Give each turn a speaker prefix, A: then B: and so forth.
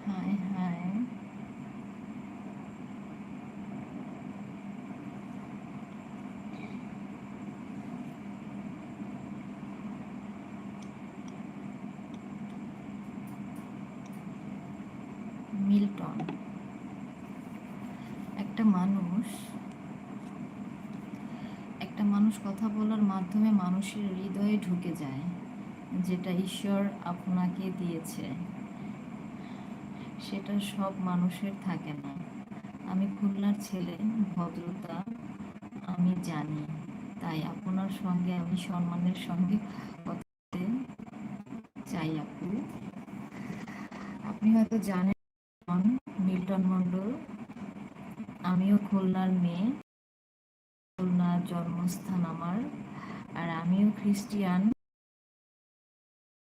A: High high. Milton, একটা মানুষ কথা বলার মাধ্যমে মানুষের হৃদয়ে ঢুকে যায়, যেটা ঈশ্বর আপনাকে দিয়েছে, সেটা সব মানুষের থাকে না। আমি খুলনার ছেলে, ভদ্রতা আমি জানি, তাই আপনার সঙ্গে আমি সম্মানের সঙ্গে কথা বলতে চাই। আপনি হয়তো জানেন মিল্টন মণ্ডল, আমিও খুলনার মেয়ে, খুলনার জন্মস্থান আমার, আর আমিও খ্রিস্টিয়ান।